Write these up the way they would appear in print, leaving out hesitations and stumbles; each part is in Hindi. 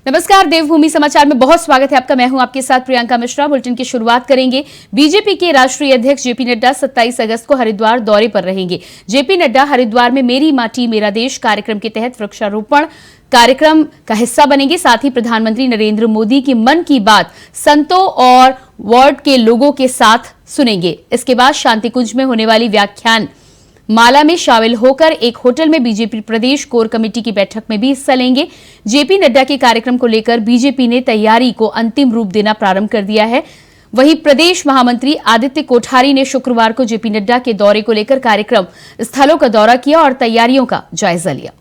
नमस्कार, देवभूमि समाचार में बहुत स्वागत है आपका। मैं हूं आपके साथ प्रियंका मिश्रा। बुलेटिन की शुरुआत करेंगे। बीजेपी के राष्ट्रीय अध्यक्ष जेपी नड्डा 27 अगस्त को हरिद्वार दौरे पर रहेंगे। जेपी नड्डा हरिद्वार में मेरी माटी मेरा देश कार्यक्रम के तहत वृक्षारोपण कार्यक्रम का हिस्सा बनेंगे। साथ ही प्रधानमंत्री नरेंद्र मोदी की मन की बात संतों और वार्ड के लोगों के साथ सुनेंगे। इसके बाद शांति कुंज में होने वाली व्याख्यान माला में शामिल होकर एक होटल में बीजेपी प्रदेश कोर कमेटी की बैठक में भी हिस्सा लेंगे। जेपी नड्डा के कार्यक्रम को लेकर बीजेपी ने तैयारी को अंतिम रूप देना प्रारंभ कर दिया है। वहीं प्रदेश महामंत्री आदित्य कोठारी ने शुक्रवार को जेपी नड्डा के दौरे को लेकर कार्यक्रम स्थलों का दौरा किया और तैयारियों का जायजा लिया।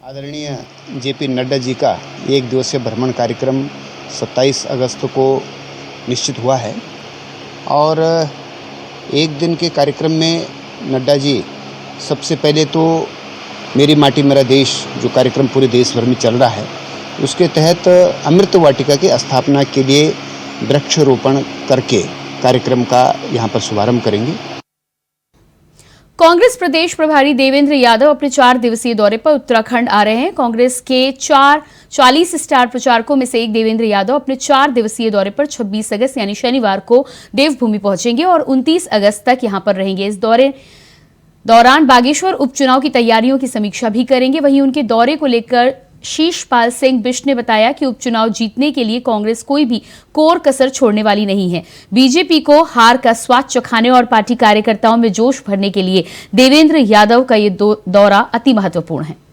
आदरणीय जेपी नड्डा जी का एक दिवसीय भ्रमण कार्यक्रम 27 अगस्त को निश्चित हुआ है और एक दिन के कार्यक्रम में नड्डा जी सबसे पहले तो मेरी माटी मेरा देश जो कार्यक्रम पूरे देश भर में चल रहा है उसके तहत अमृत वाटिका की स्थापना के लिए वृक्षारोपण करके कार्यक्रम का यहाँ पर शुभारंभ करेंगे। कांग्रेस प्रदेश प्रभारी देवेंद्र यादव अपने 4 दिवसीय दौरे पर उत्तराखंड आ रहे हैं। कांग्रेस के 40 स्टार प्रचारकों में से एक देवेंद्र यादव अपने 4 दिवसीय दौरे पर 26 अगस्त यानी शनिवार को देवभूमि पहुंचेंगे और 29 अगस्त तक यहां पर रहेंगे। इस दौरान बागेश्वर उपचुनाव की तैयारियों की समीक्षा भी करेंगे। वहीं उनके दौरे को लेकर शीशपाल सिंह बिष्ट ने बताया कि उपचुनाव जीतने के लिए कांग्रेस कोई भी कोर कसर छोड़ने वाली नहीं है। बीजेपी को हार का स्वाद चखाने और पार्टी कार्यकर्ताओं में जोश भरने के लिए देवेंद्र यादव का ये दौरा अति महत्वपूर्ण है।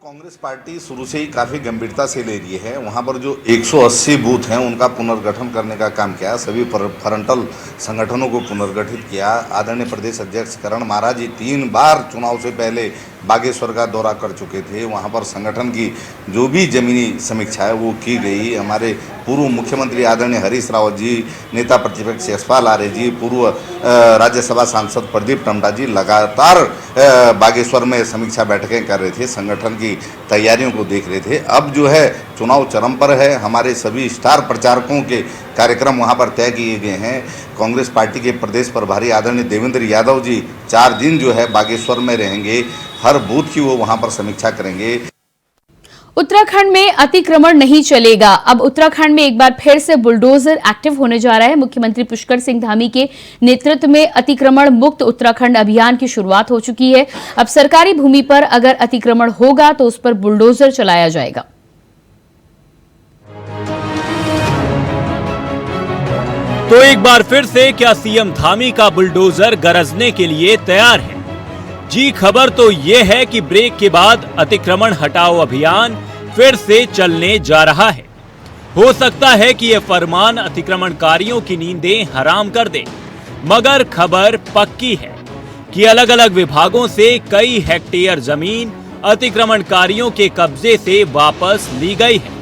कांग्रेस पार्टी शुरू से ही काफ़ी गंभीरता से ले रही है। वहाँ पर जो 180 बूथ हैं उनका पुनर्गठन करने का काम किया, सभी फ्रंटल संगठनों को पुनर्गठित किया। आदरणीय प्रदेश अध्यक्ष करण महाराज जी 3 बार चुनाव से पहले बागेश्वर का दौरा कर चुके थे। वहाँ पर संगठन की जो भी जमीनी समीक्षा है वो की गई। हमारे पूर्व मुख्यमंत्री आदरणीय हरीश रावत जी, नेता प्रतिपक्ष यशपाल आर्य जी, पूर्व राज्यसभा सांसद प्रदीप टमटा जी लगातार बागेश्वर में समीक्षा बैठकें कर रहे थे, संगठन की तैयारियों को देख रहे थे। अब जो है चुनाव चरम पर है। हमारे सभी स्टार प्रचारकों के कार्यक्रम वहां पर तय किए गए हैं। कांग्रेस पार्टी के प्रदेश प्रभारी आदरणीय देवेंद्र यादव जी 4 दिन जो है बागेश्वर में रहेंगे। हर बूथ की वो वहां पर समीक्षा करेंगे। उत्तराखंड में अतिक्रमण नहीं चलेगा। अब उत्तराखंड में एक बार फिर से बुलडोजर एक्टिव होने जा रहा है। मुख्यमंत्री पुष्कर सिंह धामी के नेतृत्व में अतिक्रमण मुक्त उत्तराखंड अभियान की शुरुआत हो चुकी है। अब सरकारी भूमि पर अगर अतिक्रमण होगा तो उस पर बुलडोजर चलाया जाएगा। तो एक बार फिर से क्या सीएम धामी का बुलडोजर गरजने के लिए तैयार है? जी, खबर तो ये है कि ब्रेक के बाद अतिक्रमण हटाओ अभियान फिर से चलने जा रहा है। हो सकता है कि यह फरमान अतिक्रमणकारियों की नींदें हराम कर दे, मगर खबर पक्की है कि अलग अलग विभागों से कई हेक्टेयर जमीन अतिक्रमणकारियों के कब्जे से वापस ली गई है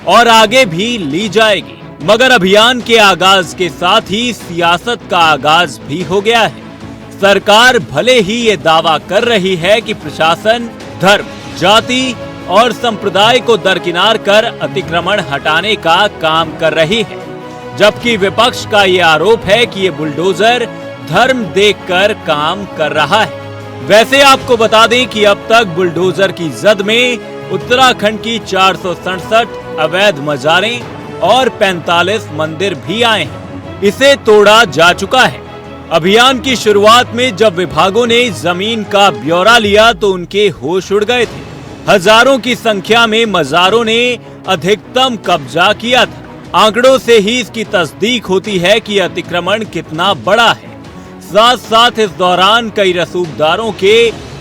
और आगे भी ली जाएगी। मगर अभियान के आगाज के साथ ही सियासत का आगाज भी हो गया है। सरकार भले ही ये दावा कर रही है कि प्रशासन धर्म, जाति और संप्रदाय को दरकिनार कर अतिक्रमण हटाने का काम कर रही है, जबकि विपक्ष का ये आरोप है कि ये बुलडोजर धर्म देखकर काम कर रहा है। वैसे आपको बता दें कि अब तक बुलडोजर की जद में उत्तराखंड की 467 अवैध मजारें और 45 मंदिर भी आए हैं। इसे तोड़ा जा चुका है। अभियान की शुरुआत में जब विभागों ने जमीन का ब्यौरा लिया तो उनके होश उड़ गए थे। हजारों की संख्या में मजारों ने अधिकतम कब्जा किया था। आंकड़ों से ही इसकी तस्दीक होती है कि अतिक्रमण कितना बड़ा है। साथ साथ इस दौरान कई रसूखदारों के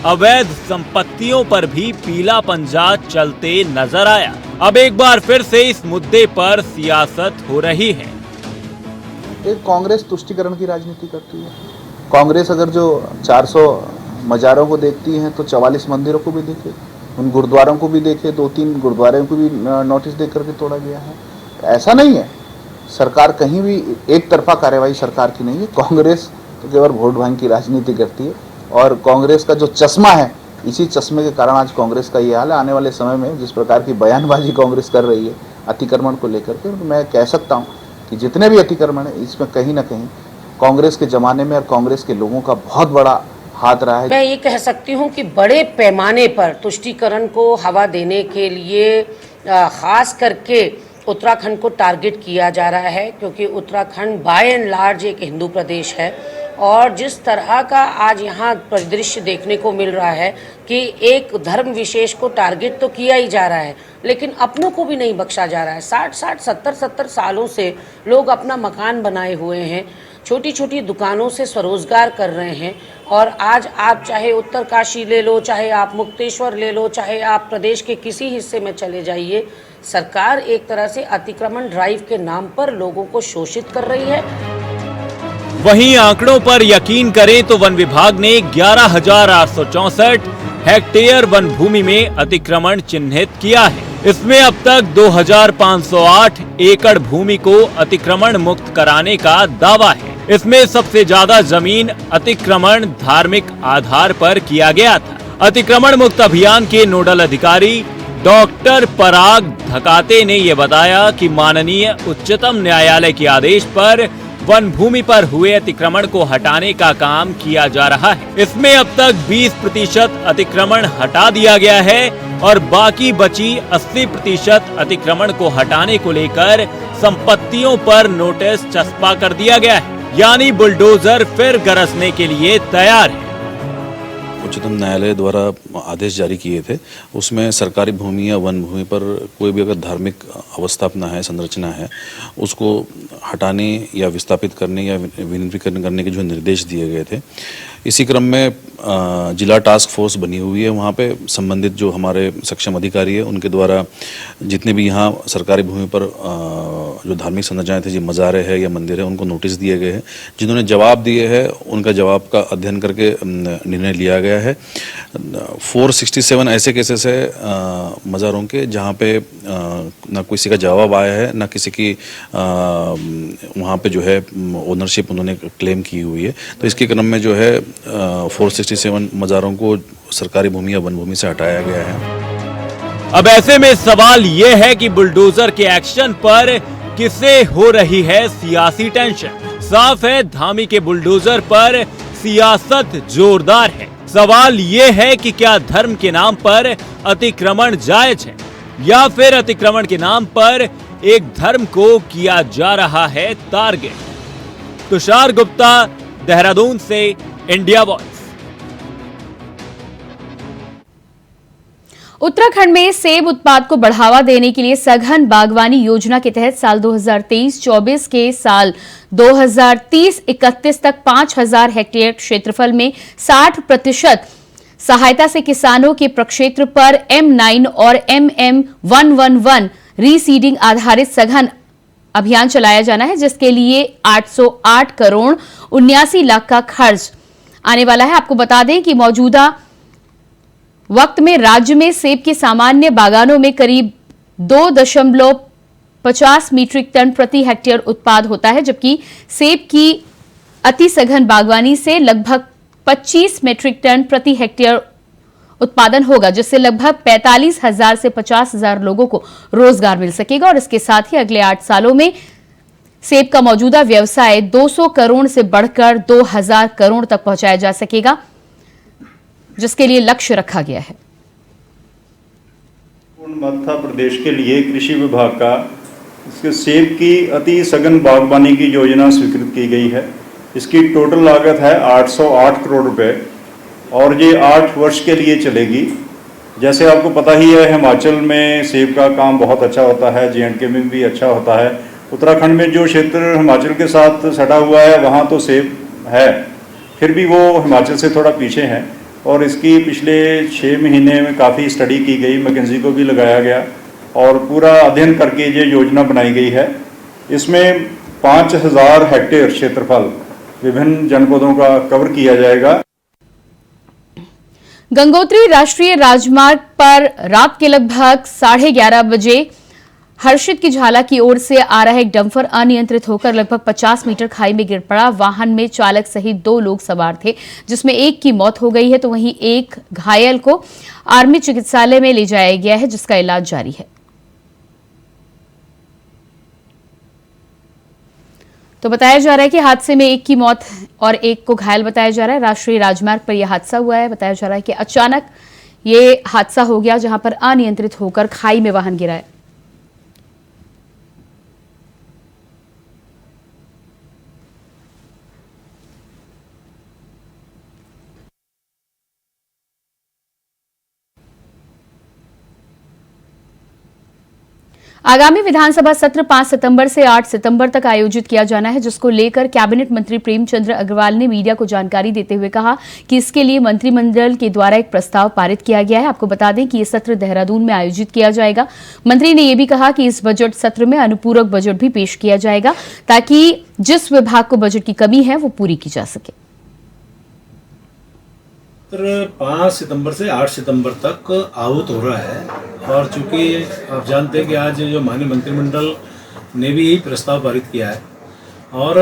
अवैध संपत्तियों पर भी पीला पंजा चलते नजर आया। अब एक बार फिर से इस मुद्दे पर सियासत हो रही है। एक कांग्रेस तुष्टिकरण की राजनीति करती है। कांग्रेस अगर जो 400 मजारों को देखती है तो 44 मंदिरों को भी देखे, उन गुरुद्वारों को भी देखे, 2-3 गुरुद्वारों को भी नोटिस दे करके तोड़ा गया है। ऐसा नहीं है, सरकार कहीं भी एक तरफा कार्यवाही सरकार की नहीं है। कांग्रेस तो केवल वोट बैंक की राजनीति करती है और कांग्रेस का जो चश्मा है, इसी चश्मे के कारण आज कांग्रेस का ये हाल है। आने वाले समय में जिस प्रकार की बयानबाजी कांग्रेस कर रही है अतिक्रमण को लेकर के, तो मैं कह सकता हूँ कि जितने भी अतिक्रमण है इसमें कहीं ना कहीं कांग्रेस के ज़माने में और कांग्रेस के लोगों का बहुत बड़ा हाथ रहा है। मैं ये कह सकती हूँ कि बड़े पैमाने पर तुष्टीकरण को हवा देने के लिए खास करके उत्तराखंड को टारगेट किया जा रहा है, क्योंकि उत्तराखंड बाय एंड लार्ज एक हिंदू प्रदेश है और जिस तरह का आज यहाँ परिदृश्य देखने को मिल रहा है कि एक धर्म विशेष को टारगेट तो किया ही जा रहा है, लेकिन अपनों को भी नहीं बख्शा जा रहा है। 60-60, 70-70 सालों से लोग अपना मकान बनाए हुए हैं, छोटी छोटी दुकानों से स्वरोजगार कर रहे हैं और आज आप चाहे उत्तरकाशी ले लो, चाहे आप मुक्तेश्वर ले लो, चाहे आप प्रदेश के किसी हिस्से में चले जाइए, सरकार एक तरह से अतिक्रमण ड्राइव के नाम पर लोगों को शोषित कर रही है। वहीं आंकड़ों पर यकीन करें तो वन विभाग ने 11,864 हेक्टेयर वन भूमि में अतिक्रमण चिन्हित किया है। इसमें अब तक 2,508 एकड़ भूमि को अतिक्रमण मुक्त कराने का दावा है। इसमें सबसे ज्यादा जमीन अतिक्रमण धार्मिक आधार पर किया गया था। अतिक्रमण मुक्त अभियान के नोडल अधिकारी डॉक्टर पराग धकाते ने यह बताया कि माननीय उच्चतम न्यायालय के आदेश पर वन भूमि पर हुए अतिक्रमण को हटाने का काम किया जा रहा है। इसमें अब तक 20% अतिक्रमण हटा दिया गया है और बाकी बची 80% अतिक्रमण को हटाने को लेकर संपत्तियों पर नोटिस चस्पा कर दिया गया है, यानी बुलडोजर फिर गरजने के लिए तैयार है। उच्चतम न्यायालय द्वारा आदेश जारी किए थे, उसमें सरकारी भूमि या वन भूमि पर कोई भी अगर धार्मिक अवस्थापना है, संरचना है, उसको हटाने या विस्थापित करने या विनिर्माण करने के जो निर्देश दिए गए थे, इसी क्रम में जिला टास्क फोर्स बनी हुई है। वहाँ पे संबंधित जो हमारे सक्षम अधिकारी है उनके द्वारा जितने भी यहाँ सरकारी भूमि पर जो धार्मिक संरचनाएं थे, जो मज़ारे है या मंदिर है, उनको नोटिस दिए गए हैं। जिन्होंने जवाब दिए हैं उनका जवाब का अध्ययन करके निर्णय लिया गया है। 467 ऐसे केसेस है मज़ारों के जहाँ पे ना किसी का जवाब आया है, ना किसी की वहाँ पे जो है ओनरशिप उन्होंने क्लेम की हुई है। तो इसके क्रम में जो है 467 मज़ारों को सरकारी भूमि या वन भूमि से हटाया गया है। अब ऐसे में सवाल ये है कि बुलडोजर के एक्शन पर किसे हो रही है सियासी टेंशन। साफ है धामी के बुलडोजर पर सियासत जोरदार है। सवाल ये है कि क्या धर्म के नाम पर अतिक्रमण जायज है या फिर अतिक्रमण के नाम पर एक धर्म को किया जा रहा है टारगेट। तुषार गुप्ता, देहरादून से, इंडिया वॉइस। उत्तराखंड में सेब उत्पाद को बढ़ावा देने के लिए सघन बागवानी योजना के तहत साल 2023-24 के साल 2030-31 तक 5,000 हेक्टेयर क्षेत्रफल में 60% सहायता से किसानों के प्रक्षेत्र पर M9 और MM111 रीसीडिंग आधारित सघन अभियान चलाया जाना है, जिसके लिए 808 करोड़ 79 लाख का खर्च आने वाला है। आपको बता दें कि मौजूदा वक्त में राज्य में सेब के सामान्य बागानों में करीब 2.50 मीट्रिक टन प्रति हेक्टेयर उत्पाद होता है, जबकि सेब की अति सघन बागवानी से लगभग 25 मीट्रिक टन प्रति हेक्टेयर उत्पादन होगा, जिससे लगभग 45,000 से 50,000 लोगों को रोजगार मिल सकेगा। और इसके साथ ही अगले 8 सालों में सेब का मौजूदा व्यवसाय 200 करोड़ से बढ़कर 2,000 करोड़ तक पहुंचाया जा सकेगा, जिसके लिए लक्ष्य रखा गया है। मध्य प्रदेश के लिए कृषि विभाग का इसके सेब की अति सघन बागवानी की योजना स्वीकृत की गई है। इसकी टोटल लागत है 808 करोड़ रुपए और ये 8 वर्ष के लिए चलेगी। जैसे आपको पता ही है, हिमाचल में सेब का काम बहुत अच्छा होता है, J&K में भी अच्छा होता है। उत्तराखंड में जो क्षेत्र हिमाचल के साथ सटा हुआ है वहाँ तो सेब है, फिर भी वो हिमाचल से थोड़ा पीछे हैं। और इसकी पिछले 6 महीने में काफ़ी स्टडी की गई, मैकेंजी को भी लगाया गया और पूरा अध्ययन करके ये योजना बनाई गई है। इसमें 5,000 हेक्टेयर क्षेत्रफल विभिन्न जनपदों का कवर किया जाएगा। गंगोत्री राष्ट्रीय राजमार्ग पर रात के लगभग 11:30 बजे हर्षित की झाला की ओर से आ रहा एक डंपर अनियंत्रित होकर लगभग 50 मीटर खाई में गिर पड़ा। वाहन में चालक सहित 2 लोग सवार थे, जिसमें एक की मौत हो गई है, तो वहीं एक घायल को आर्मी चिकित्सालय में ले जाया गया है, जिसका इलाज जारी है। तो बताया जा रहा है कि हादसे में एक की मौत और एक को घायल बताया जा रहा है। राष्ट्रीय राजमार्ग पर यह हादसा हुआ है। बताया जा रहा है कि अचानक ये हादसा हो गया, जहां पर अनियंत्रित होकर खाई में वाहन गिरा है। आगामी विधानसभा सत्र 5 सितंबर से 8 सितंबर तक आयोजित किया जाना है, जिसको लेकर कैबिनेट मंत्री प्रेमचंद्र अग्रवाल ने मीडिया को जानकारी देते हुए कहा कि इसके लिए मंत्रिमंडल के द्वारा एक प्रस्ताव पारित किया गया है। आपको बता दें कि ये सत्र देहरादून में आयोजित किया जाएगा। मंत्री ने यह भी कहा कि इस बजट सत्र में अनुपूरक बजट भी पेश किया जाएगा, ताकि जिस विभाग को बजट की कमी है वो पूरी की जा सके। 5 सितंबर से 8 सितंबर तक आहूत हो रहा है, और चूंकि आप जानते हैं कि आज जो माननीय मंत्रिमंडल ने भी यही प्रस्ताव पारित किया है, और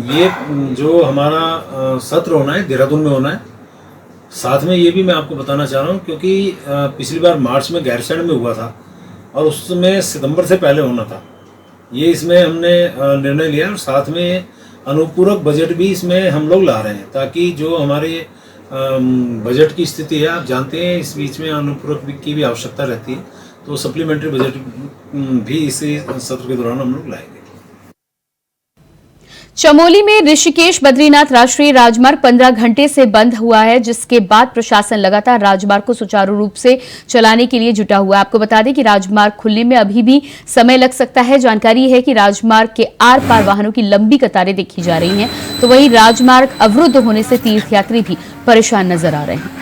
ये जो हमारा सत्र होना है देहरादून में होना है। साथ में ये भी मैं आपको बताना चाह रहा हूँ, क्योंकि पिछली बार मार्च में गैरसैंण में हुआ था और उसमें सितंबर से पहले होना था। ये इसमें हमने निर्णय लिया, और साथ में अनुपूरक बजट भी इसमें हम लोग ला रहे हैं, ताकि जो हमारे बजट की स्थिति है, आप जानते हैं इस बीच में अनुपूरक की भी आवश्यकता रहती है, तो सप्लीमेंट्री बजट भी इसी सत्र के दौरान हम लोग लाएंगे। चमोली में ऋषिकेश बद्रीनाथ राष्ट्रीय राजमार्ग 15 घंटे से बंद हुआ है, जिसके बाद प्रशासन लगातार राजमार्ग को सुचारू रूप से चलाने के लिए जुटा हुआ है। आपको बता दें कि राजमार्ग खुलने में अभी भी समय लग सकता है। जानकारी है कि राजमार्ग के आर पार वाहनों की लंबी कतारें देखी जा रही हैं, तो वहीं राजमार्ग अवरुद्ध होने से तीर्थयात्री भी परेशान नजर आ रहे हैं।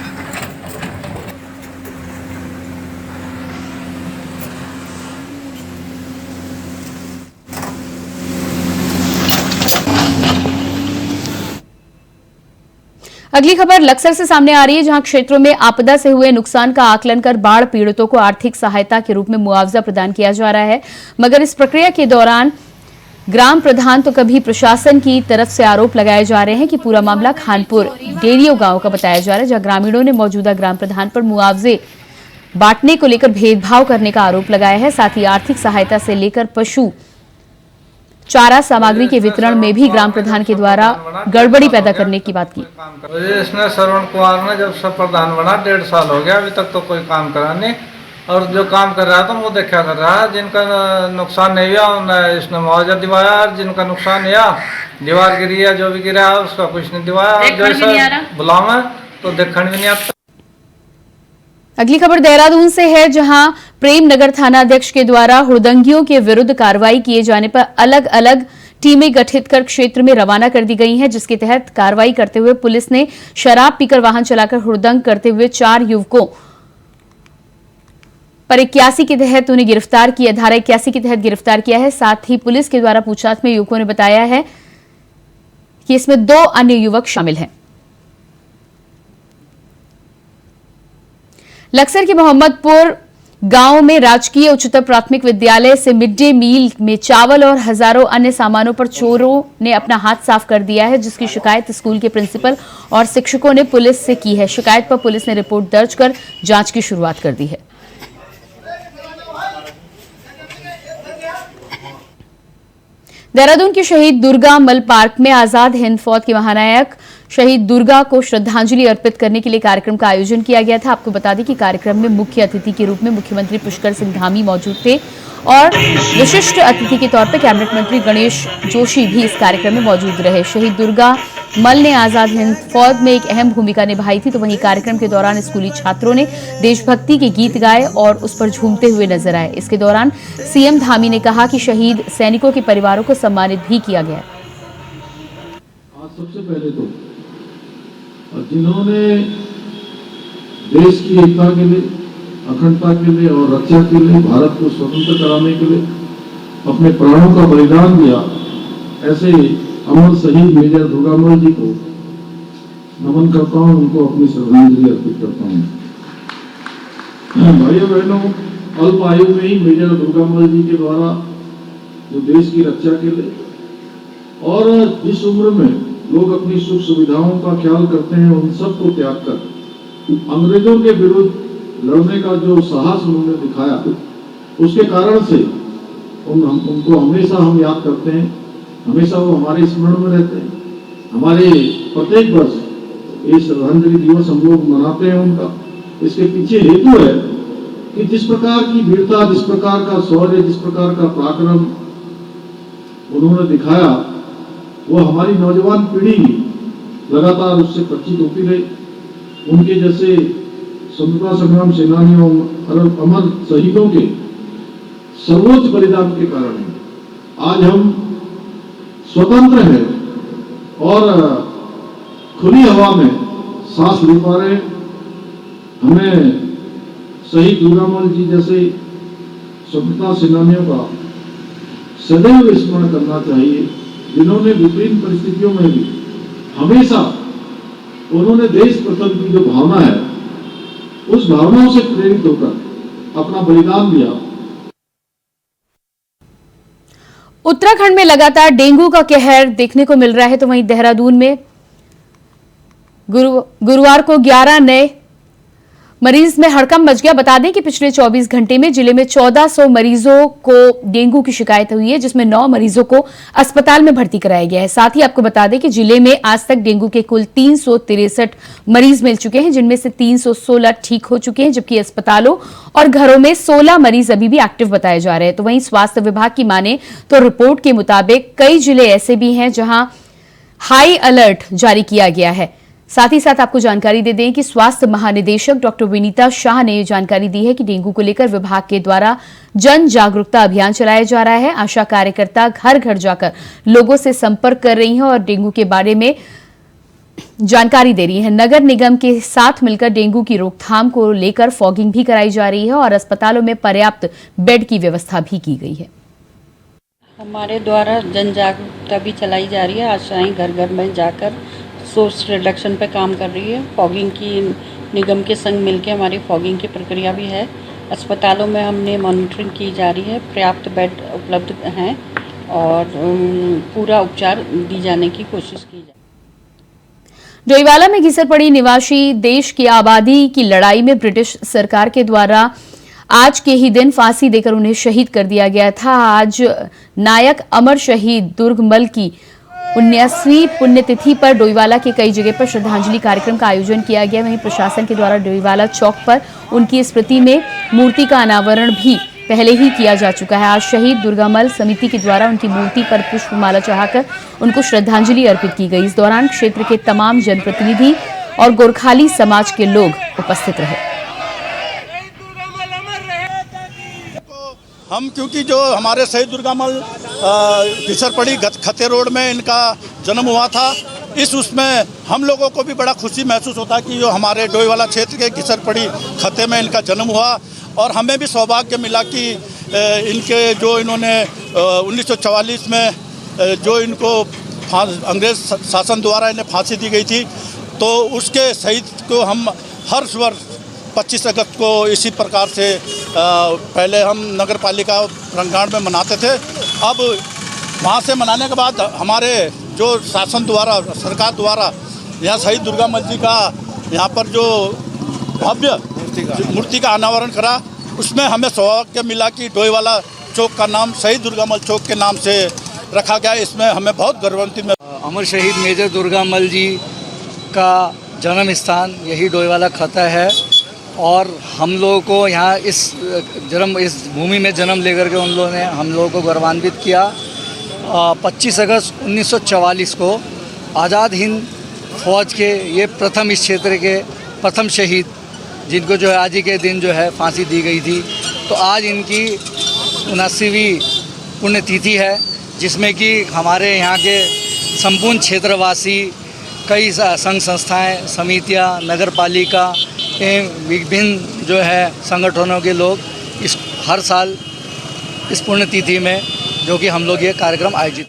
अगली खबर लक्सर से सामने आ रही है, जहां क्षेत्रों में आपदा से हुए नुकसान का आकलन कर बाढ़ पीड़ितों को आर्थिक सहायता के रूप में मुआवजा प्रदान किया जा रहा है। मगर इस प्रक्रिया के दौरान ग्राम प्रधान तो कभी प्रशासन की तरफ से आरोप लगाए जा रहे हैं कि पूरा मामला खानपुर डेरियो गांव का बताया जा रहा है, जहां ग्रामीणों ने मौजूदा ग्राम प्रधान पर मुआवजे बांटने को लेकर भेदभाव करने का आरोप लगाया है। साथ ही आर्थिक सहायता से लेकर पशु चारा सामग्री के वितरण में भी ग्राम प्रधान के द्वारा गड़बड़ी पैदा करने की बात की। इसने श्रवण कुमार ने जब से प्रधान बना 1.5 साल हो गया, अभी तक तो कोई काम करा नहीं, और जो काम कर रहा था वो देखा कर रहा है। जिनका नुकसान नहीं हुआ उन्हें इसने मुआवजा दिवाया, जिनका नुकसान हुआ दीवार गिरी है, जो भी गिरा है उसका कुछ नहीं दिवाया। जैसे बुलावा तो देखने भी नहीं आता। अगली खबर देहरादून से है, जहां प्रेम नगर थाना अध्यक्ष के द्वारा हुड़दंगियों के विरुद्ध कार्रवाई किए जाने पर अलग अलग टीमें गठित कर क्षेत्र में रवाना कर दी गई हैं, जिसके तहत कार्रवाई करते हुए पुलिस ने शराब पीकर वाहन चलाकर हुड़दंग करते हुए 4 युवकों पर 81 के तहत उन्हें गिरफ्तार किया, धारा 81 के तहत गिरफ्तार किया है। साथ ही पुलिस के द्वारा पूछताछ में युवकों ने बताया है कि इसमें 2 अन्य युवक शामिल हैं। लक्सर के मोहम्मदपुर गांव में राजकीय उच्चतर प्राथमिक विद्यालय से मिड डे मील में चावल और हजारों अन्य सामानों पर चोरों ने अपना हाथ साफ कर दिया है, जिसकी शिकायत स्कूल के प्रिंसिपल और शिक्षकों ने पुलिस से की है। शिकायत पर पुलिस ने रिपोर्ट दर्ज कर जांच की शुरुआत कर दी है। देहरादून के शहीद दुर्गा मल पार्क में आजाद हिंद फौज के महानायक शहीद दुर्गा को श्रद्धांजलि अर्पित करने के लिए कार्यक्रम का आयोजन किया गया था। आपको बता दें कि कार्यक्रम में मुख्य अतिथि के रूप में मुख्यमंत्री पुष्कर सिंह धामी मौजूद थे, और विशिष्ट अतिथि के तौर पर कैबिनेट मंत्री गणेश जोशी भी इस कार्यक्रम में मौजूद रहे। शहीद दुर्गा मल ने आजाद हिंद फौज में एक अहम भूमिका निभाई थी, तो वहीं कार्यक्रम के दौरान स्कूली छात्रों ने देशभक्ति के गीत गाए और उस पर झूमते हुए नजर आए। इसके दौरान सीएम धामी ने कहा कि शहीद सैनिकों के परिवारों को सम्मानित भी किया गया। सबसे पहले तो जिन्होंने देश की एकता के लिए, अखंडता के लिए और रक्षा के लिए, भारत को स्वतंत्र कराने के लिए अपने प्राणों का बलिदान दिया, ऐसे अमर शहीद मेजर दुर्गामल जी को नमन करता हूं, उनको अपनी श्रद्धांजलि अर्पित करता हूं। भाइयों बहनों, अल्प आयु में ही मेजर दुर्गामल जी के द्वारा जो देश की रक्षा के लिए, और जिस उम्र में लोग अपनी सुख सुविधाओं का ख्याल करते हैं, उन सबको त्याग कर अंग्रेजों के विरुद्ध लड़ने का जो साहस उन्होंने दिखाया, उसके कारण से उनको हमेशा हम याद करते हैं। हमेशा वो हमारे स्मरण में रहते हैं। हमारे प्रत्येक वर्ष ये श्रद्धांजलि दिवस हम लोग मनाते हैं उनका। इसके पीछे हेतु है कि जिस प्रकार की वीरता, जिस प्रकार का शौर्य, जिस प्रकार का पराक्रम उन्होंने दिखाया, वो हमारी नौजवान पीढ़ी लगातार उससे परिचित होती रही। उनके जैसे स्वतंत्रता संग्राम सेनानियों और अमर शहीदों के सर्वोच्च बलिदान के कारण आज हम स्वतंत्र हैं और खुली हवा में सांस ले पा रहे हैं। हमें शहीद दुर्गामल जी जैसे स्वतंत्रता सेनानियों का सदैव स्मरण करना चाहिए, जिन्होंने विभिन्न परिस्थितियों में भी हमेशा उन्होंने देश प्रथम की जो भावना है, उस भावनाओं से प्रेरित होकर अपना बलिदान दिया। उत्तराखंड में लगातार डेंगू का कहर देखने को मिल रहा है, तो वहीं देहरादून में गुरुवार को 11 नए मरीज में हड़कंप मच गया। बता दें कि पिछले 24 घंटे में जिले में 1400 मरीजों को डेंगू की शिकायत हुई है, जिसमें 9 मरीजों को अस्पताल में भर्ती कराया गया है। साथ ही आपको बता दें कि जिले में आज तक डेंगू के कुल 363 मरीज मिल चुके हैं, जिनमें से 316 ठीक हो चुके हैं, जबकि अस्पतालों और घरों में 16 मरीज अभी भी एक्टिव बताए जा रहे हैं। तो वहीं स्वास्थ्य विभाग की माने तो रिपोर्ट के मुताबिक कई जिले ऐसे भी हैं जहां हाई अलर्ट जारी किया गया है। साथ ही साथ आपको जानकारी दे दें कि स्वास्थ्य महानिदेशक डॉक्टर विनीता शाह ने जानकारी दी है कि डेंगू को लेकर विभाग के द्वारा जन जागरूकता अभियान चलाया जा रहा है। आशा कार्यकर्ता घर घर जाकर लोगों से संपर्क कर रही हैं और डेंगू के बारे में जानकारी दे रही है। नगर निगम के साथ मिलकर डेंगू की रोकथाम को लेकर फॉगिंग भी कराई जा रही है और अस्पतालों में पर्याप्त बेड की व्यवस्था भी की गई है। हमारे द्वारा जन जागरूकता भी चलाई जा रही है। आशाएं घर घर में जाकर सोर्स रिडक्शन पे काम कर रही है। फॉगिंग की निगम के संग मिलकर हमारी फॉगिंग की प्रक्रिया भी है। अस्पतालों में हमने मॉनिटरिंग की जा रही है, पर्याप्त बेड उपलब्ध हैं और पूरा उपचार दी जाने की कोशिश की जाए। डोईवाला में घिसर पड़ी निवासी देश की आबादी की लड़ाई में ब्रिटिश सरकार के द्वारा आज के ही दिन फांसी देकर उन्हें शहीद कर दिया गया था। आज नायक अमर शहीद दुर्गमल की 19वीं पुण्यतिथि पर डोईवाला के कई जगह पर श्रद्धांजलि कार्यक्रम का आयोजन किया गया। वहीं प्रशासन के द्वारा डोईवाला चौक पर उनकी स्मृति में मूर्ति का अनावरण भी पहले ही किया जा चुका है। आज शहीद दुर्गामल समिति के द्वारा उनकी मूर्ति पर पुष्पमाला चढ़ाकर उनको श्रद्धांजलि अर्पित की गई। इस दौरान क्षेत्र के तमाम जनप्रतिनिधि और गोरखाली समाज के लोग उपस्थित रहे। हम क्योंकि जो हमारे शहीद दुर्गामल घिसरपड़ी खते रोड में इनका जन्म हुआ था, उसमें हम लोगों को भी बड़ा खुशी महसूस होता है कि जो हमारे डोईवाला क्षेत्र के घिसरपड़ी खते में इनका जन्म हुआ और हमें भी सौभाग्य मिला कि इनके जो इन्होंने 1944 में जो इनको अंग्रेज शासन द्वारा इन्हें फांसी दी गई थी, तो उसके शहीद को हम हर वर्ष 25 अगस्त को इसी प्रकार से पहले हम नगर पालिका प्रांगण में मनाते थे। अब वहाँ से मनाने के बाद हमारे जो शासन द्वारा, सरकार द्वारा यहाँ शहीद दुर्गामल जी का यहाँ पर जो भव्य मूर्ति का अनावरण करा, उसमें हमें सौभाग्य मिला कि डोईवाला चौक का नाम शहीद दुर्गामल चौक के नाम से रखा गया। इसमें हमें बहुत गर्वान्वित में अमर शहीद मेजर दुर्गामल जी का जन्म स्थान यही डोईवाला खता है और हम लोगों को यहाँ इस भूमि में जन्म लेकर के उन लोगों ने हम लोगों को गौरवान्वित किया। 25 अगस्त 1944 को आज़ाद हिंद फौज के ये प्रथम इस क्षेत्र के प्रथम शहीद, जिनको जो है आज ही के दिन जो है फांसी दी गई थी, तो आज इनकी 79वीं पुण्यतिथि है, जिसमें कि हमारे यहाँ के संपूर्ण क्षेत्रवासी, कई संघ संस्थाएं, समितियां, नगर पालिका एवं विभिन्न जो है संगठनों के लोग इस हर साल इस पुण्यतिथि में जो कि हम लोग ये कार्यक्रम आयोजित।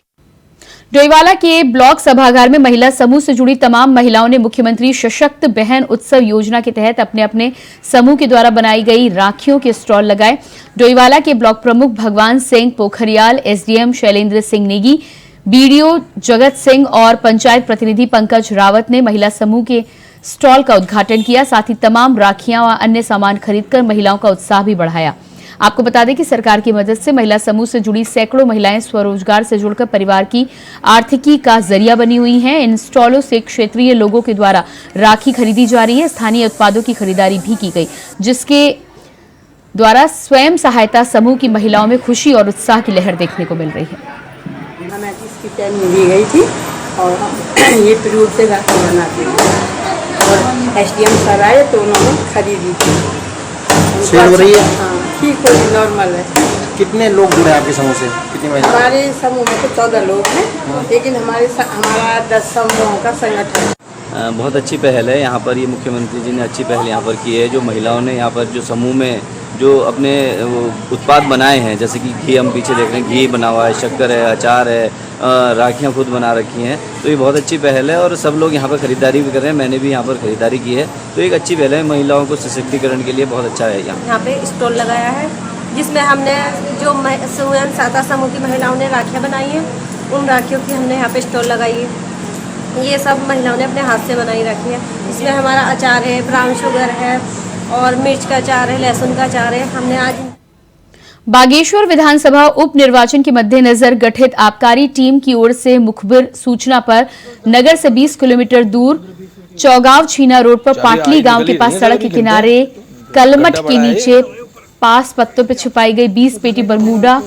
डोईवाला के ब्लॉक सभागार में महिला समूह से जुड़ी तमाम महिलाओं ने मुख्यमंत्री सशक्त बहन उत्सव योजना के तहत अपने अपने समूह के द्वारा बनाई गई राखियों के स्टॉल लगाए। डोईवाला के ब्लॉक प्रमुख भगवान सिंह पोखरियाल, एसडीएम शैलेंद्र सिंह नेगी, बीडीओ जगत सिंह और पंचायत प्रतिनिधि पंकज रावत ने महिला समूह के स्टॉल का उद्घाटन किया। साथ ही तमाम राखियां व अन्य सामान खरीदकर महिलाओं का उत्साह भी बढ़ाया। आपको बता दें कि सरकार की मदद से महिला समूह से जुड़ी सैकड़ों महिलाएं स्वरोजगार से जुड़कर परिवार की आर्थिकी का जरिया बनी हुई हैं। इन स्टॉलों से क्षेत्रीय लोगों के द्वारा राखी खरीदी जा रही है। स्थानीय उत्पादों की खरीदारी भी की गई, जिसके द्वारा स्वयं सहायता समूह की महिलाओं में खुशी और उत्साह की लहर देखने को मिल रही है। हमें इसकी ट्रेनिंग दी गई थी और ये प्रूफ से राखी बनाती है और एसडीएम सर आए तो उन्होंने खरीदी थी। सेल हो रही है? हाँ, ठीक हो रही, नॉर्मल है। कितने लोग जुड़े आपके समूह से? कितनी महिला? हमारे समूह में तो 14 लोग हैं, लेकिन हमारा 10 समूहों का संगठन है। बहुत अच्छी पहल है। यहाँ पर ये मुख्यमंत्री जी ने अच्छी पहल यहाँ पर की है। जो महिलाओं ने यहाँ पर जो समूह में जो अपने उत्पाद बनाए हैं, जैसे कि घी हम पीछे देख रहे हैं, घी बना हुआ है, शक्कर है, अचार है, राखियाँ खुद बना रखी हैं, तो ये बहुत अच्छी पहल है और सब लोग यहाँ पर ख़रीदारी भी कर रहे हैं। मैंने भी यहाँ पर ख़रीदारी की है, तो एक अच्छी पहल है। महिलाओं को सशक्तिकरण के लिए बहुत अच्छा है। यहाँ पे स्टॉल लगाया है जिसमें हमने जो स्वयं सहायता समूह की महिलाओं ने राखियाँ बनाई हैं, उन राखियों की हमने यहाँ पे स्टॉल लगाई है। ये सब महिलाओं ने अपने हाथ से बनाई रखी है। इसमें हमारा अचार है, ब्राउन शुगर है और मिर्च का अचार है, लहसुन का अचार है। हमने आज बागेश्वर विधानसभा उप निर्वाचन के मद्देनजर गठित आबकारी टीम की ओर से मुखबिर सूचना पर नगर से 20 किलोमीटर दूर चौगांव छीना रोड पर पाटली गांव के पास सड़क के किनारे कलमट के नीचे पास पत्तों पर छुपाई गई 20 पेटी बरमूडा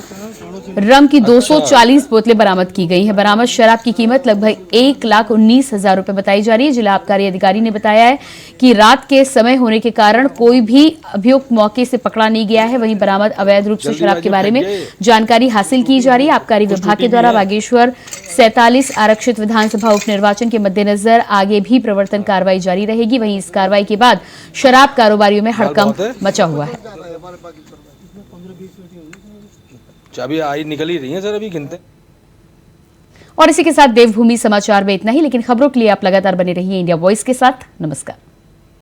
रम की 240 बोतलें बरामद की गई हैं। बरामद शराब की कीमत लगभग 1,19,000 रुपए बताई जा रही है। जिला आबकारी अधिकारी ने बताया है कि रात के समय होने के कारण कोई भी अभियुक्त मौके से पकड़ा नहीं गया है। वहीं बरामद अवैध रूप से शराब के बारे में जानकारी हासिल की जा रही है। आबकारी विभाग के द्वारा बागेश्वर 47 आरक्षित विधानसभा उपनिर्वाचन के मद्देनजर आगे भी प्रवर्तन कार्रवाई जारी रहेगी। वहीं इस कार्रवाई के बाद शराब कारोबारियों में हड़कंप मचा हुआ है। चाबी आई निकल ही रही है सर, अभी गिनते। और इसी के साथ देवभूमि समाचार में इतना ही, लेकिन खबरों के लिए आप लगातार बने रहिए इंडिया वॉइस के साथ। नमस्कार।